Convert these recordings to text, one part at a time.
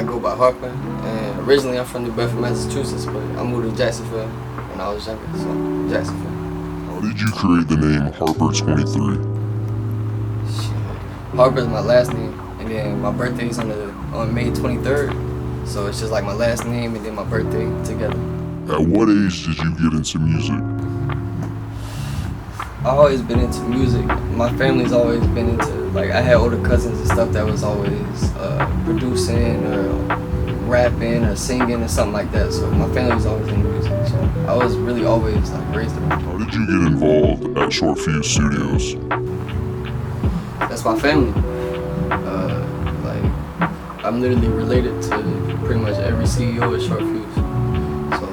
I go by Harper, and originally I'm from New Bedford, Massachusetts, but I moved to Jacksonville when I was younger, so Jacksonville. How did you create the name Harper23? Harper is my last name, and then my birthday's on May 23rd, so it's just like my last name and then my birthday together. At what age did you get into music? I've always been into music. My family's always been into, like, I had older cousins and stuff that was always producing or rapping or singing or something like that. So my family was always into music. So I was really always like raised around. How did you get involved at Short Fuse Studios? That's my family. Like, I'm literally related to pretty much every CEO at Short Fuse. So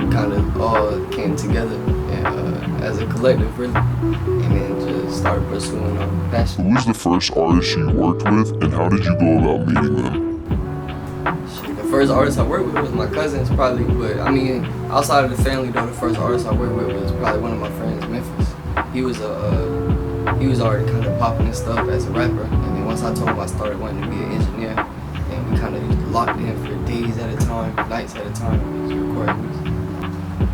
we kind of all came together as a collective, really, and then just started pursuing our passion. Who was the first artist you worked with, and how did you go about meeting them? The first artist I worked with was my cousins, probably, but I mean, outside of the family, though, the first artist I worked with was probably one of my friends, Memphis. He was already kind of popping and stuff as a rapper, and then once I told him I started wanting to be an engineer, and we kind of locked in for days at a time, nights at a time, and just recording music.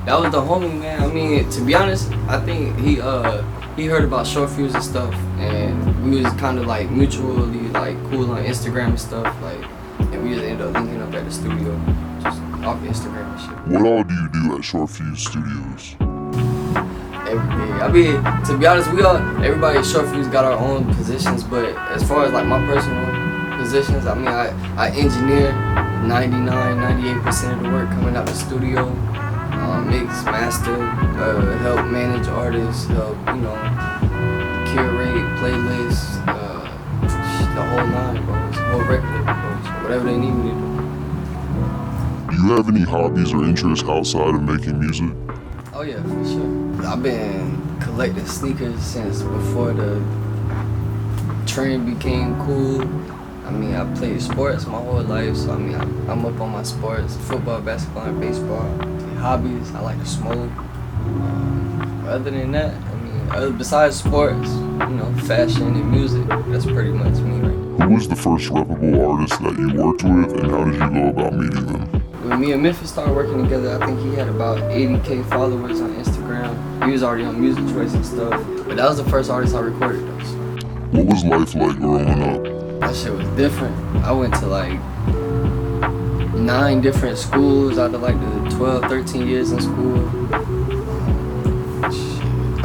That was the homie, man. I mean, to be honest, I think he heard about Short Fuse and stuff, and we was kind of like mutually like cool on Instagram and stuff, like, and we just ended up linking up at the studio, just off Instagram and shit. What all do you do at Short Fuse Studios? Everything. I mean, to be honest, everybody at Short Fuse got our own positions, but as far as like my personal positions, I mean, I engineer 98% of the work coming out the studio. Mix, master, help manage artists, help, curate playlists, the whole line, bro. It's a whole record, bro. Whatever they need me to do. Do you have any hobbies or interests outside of making music? Oh yeah, for sure. I've been collecting sneakers since before the trend became cool. I mean, I played sports my whole life, so I mean, I'm up on my sports, football, basketball, and baseball. Hobbies, I like to smoke. Other than that, I mean, besides sports, fashion and music, that's pretty much me right now. Who was the first reputable artist that you worked with, and how did you go about meeting them? When me and Memphis started working together, I think he had about 80K followers on Instagram. He was already on Music Choice and stuff, but that was the first artist I recorded those. What was life like growing up? That shit was different. I went to like 9 different schools out of like the 12, 13 years in school.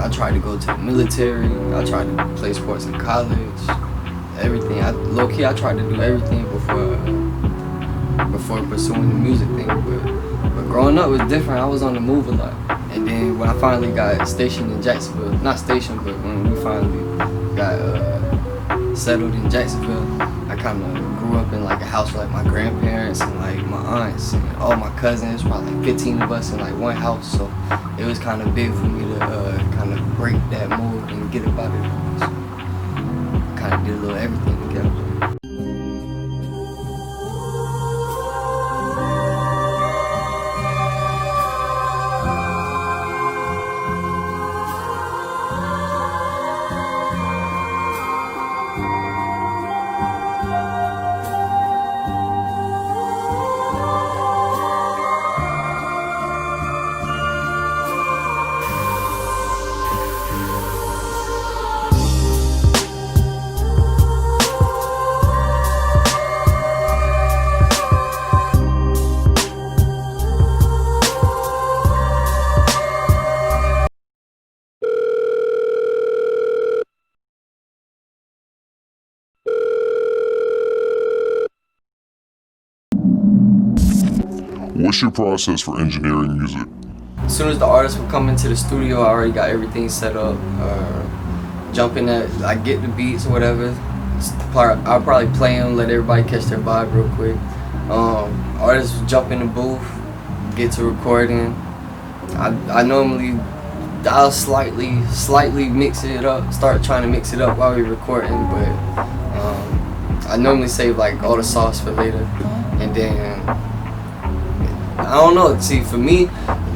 I tried to go to the military. I tried to play sports in college. Everything. Low-key, I tried to do everything before pursuing the music thing. But growing up was different. I was on the move a lot. And then when I finally got stationed in Jacksonville, not stationed, but when we finally got settled in Jacksonville, I kind of grew up in like a house with like my grandparents and like my aunts and all my cousins, probably like 15 of us in like one house. So it was kind of big for me to kind of break that mold and get up out of it. So kind of did a little everything together. What's your process for engineering music? As soon as the artist would come into the studio, I already got everything set up. Jump in that, I get the beats or whatever. I'll probably play them, let everybody catch their vibe real quick. Artists would jump in the booth, get to recording. I normally I'll slightly mix it up, start trying to mix it up while we're recording, but I normally save like all the sauce for later, and then I don't know. See, for me,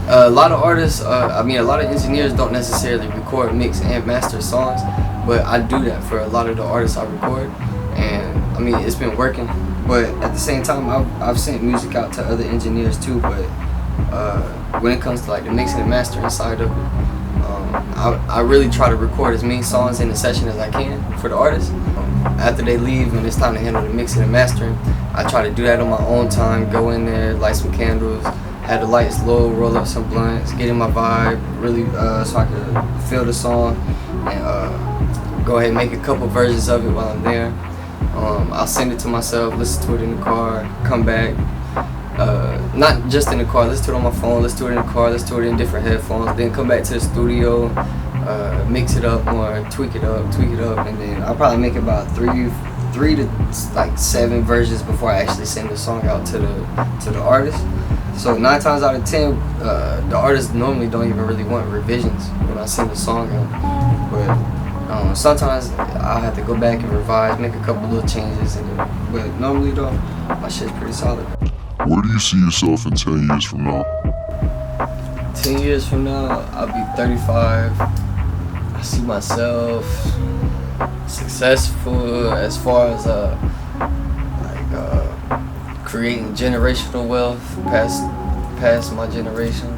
a lot of artists, a lot of engineers don't necessarily record, mix, and master songs, but I do that for a lot of the artists I record, and I mean, it's been working, but at the same time, I've sent music out to other engineers too. But when it comes to like the mixing and mastering side of it, I really try to record as many songs in the session as I can for the artists. After they leave and it's time to handle the mixing and mastering, I try to do that on my own time. Go in there, light some candles, have the lights low, roll up some blunts, get in my vibe, really, so I can feel the song and go ahead and make a couple versions of it while I'm there. I'll send it to myself, listen to it in the car, come back. Not just in the car, listen to it on my phone, listen to it in the car, listen to it in different headphones, then come back to the studio, mix it up more, tweak it up, and then I'll probably make about three to like 7 versions before I actually send the song out to the artist. So 9 times out of 10, the artists normally don't even really want revisions when I send the song out. But sometimes I'll have to go back and revise, make a couple little changes, but normally though, my shit's pretty solid. Where do you see yourself in 10 years from now? 10 years from now, I'll be 35. I see myself successful as far as creating generational wealth past my generation.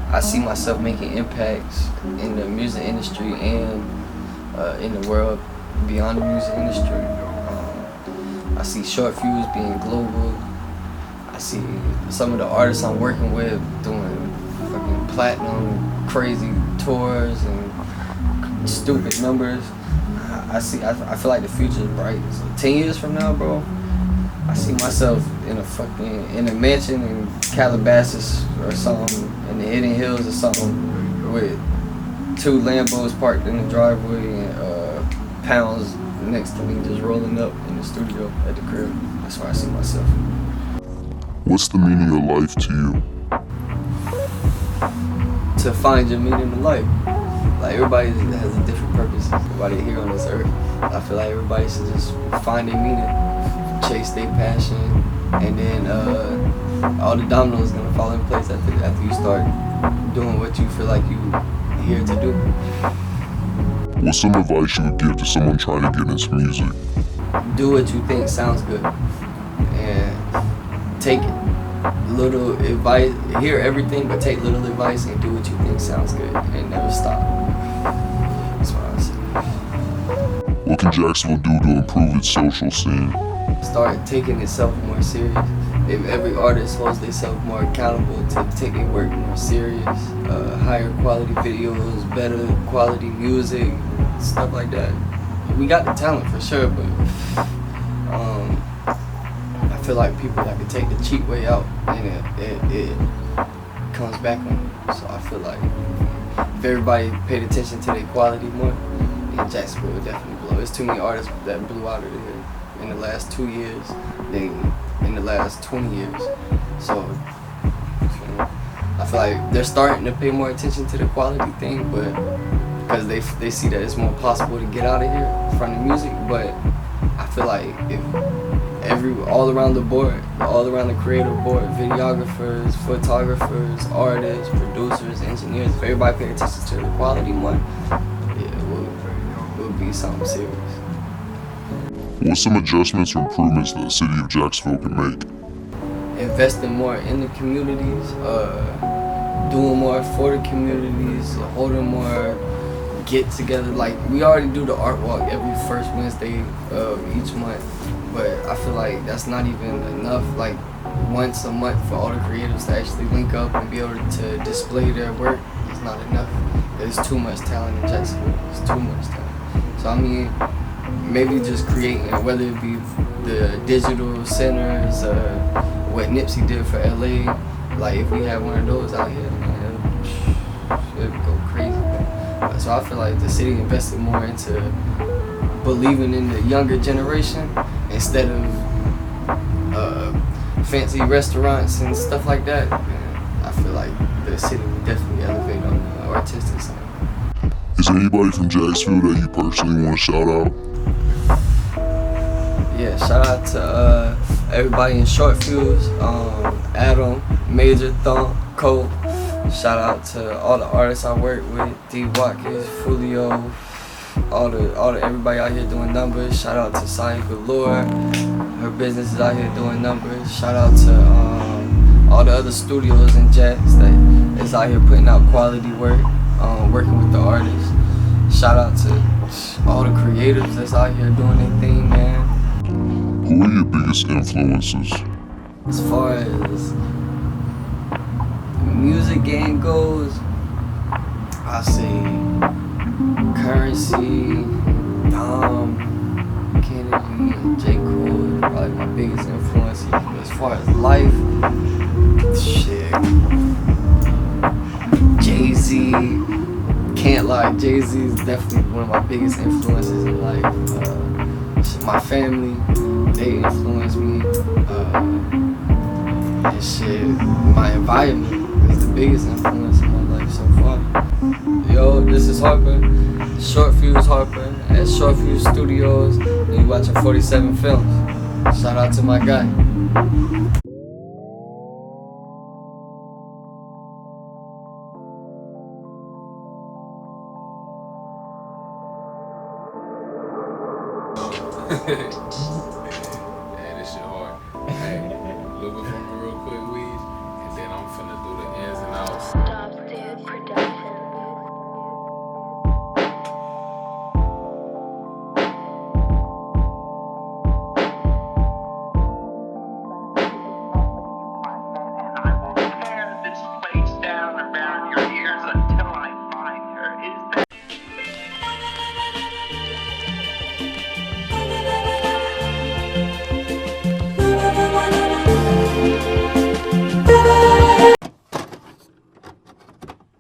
I see myself making impacts in the music industry and in the world beyond the music industry. I see short fuse being global. I see some of the artists I'm working with doing fucking platinum, crazy tours and stupid numbers. I feel like the future is bright. So 10 years from now, bro, I see myself in a mansion in Calabasas or something, in the Hidden Hills or something, with 2 Lambos parked in the driveway and pounds next to me just rolling up in the studio at the crib. That's where I see myself. What's the meaning of life to you? To find your meaning in life. Like, everybody has a different purpose. Everybody here on this earth, I feel like everybody should just find their meaning, chase their passion, and then all the dominoes gonna fall in place after you start doing what you feel like you're here to do. What's some advice you would give to someone trying to get into music? Do what you think sounds good, and take little advice. Hear everything, but take little advice and do what you think sounds good, and never stop. That's what I would say. What can Jacksonville do to improve its social scene? Start taking itself more serious. If every artist holds themselves more accountable to take their work more serious, higher quality videos, better quality music, stuff like that. We got the talent for sure, but I feel like people like to take the cheap way out, and it comes back on them. So I feel like if everybody paid attention to their quality more, then Jacksonville would definitely blow. There's too many artists that blew out of here in the last 2 years than in the last 20 years. So I feel like they're starting to pay more attention to the quality thing, but because they see that it's more possible to get out of here from the music. But I feel like if all around the creative board, videographers, photographers, artists, producers, engineers, if everybody paid attention to the quality more, it would be something serious. What's some adjustments or improvements that the city of Jacksonville can make? Investing more in the communities, doing more for the communities, holding more get-together. Like, we already do the art walk every first Wednesday of each month, but I feel like that's not even enough. Like, once a month for all the creatives to actually link up and be able to display their work is not enough. There's too much talent in Jacksonville. There's too much talent. So I mean, maybe just creating, whether it be the digital centers, what Nipsey did for LA. Like, if we had one of those out here, man, it'd go crazy, man. So I feel like the city invested more into believing in the younger generation instead of fancy restaurants and stuff like that. Man, I feel like the city would definitely elevate on the artistic side. Is there anybody from Jacksonville that you personally want to shout out? Yeah, shout out to everybody in Short Fuse, Adam, Major, Thump, Cole. Shout out to all the artists I work with, D. Watkins, Fulio, all the everybody out here doing numbers. Shout out to Sai Galore. Her business is out here doing numbers. Shout out to all the other studios and Jacks that is out here putting out quality work, working with the artists. Shout out to all the creatives that's out here doing their thing, man. Who are your biggest influences? As far as the music game goes, I say Currency, Dom, Kennedy, and J. Cole are probably my biggest influences. But as far as life, shit, Jay-Z, can't lie, Jay-Z is definitely one of my biggest influences in life. My family, they influence me. And shit, my environment is the biggest influence in my life so far. Yo, this is Harper, Short Fuse Harper at Short Fuse Studios, and you watching 47 Films. Shout out to my guy.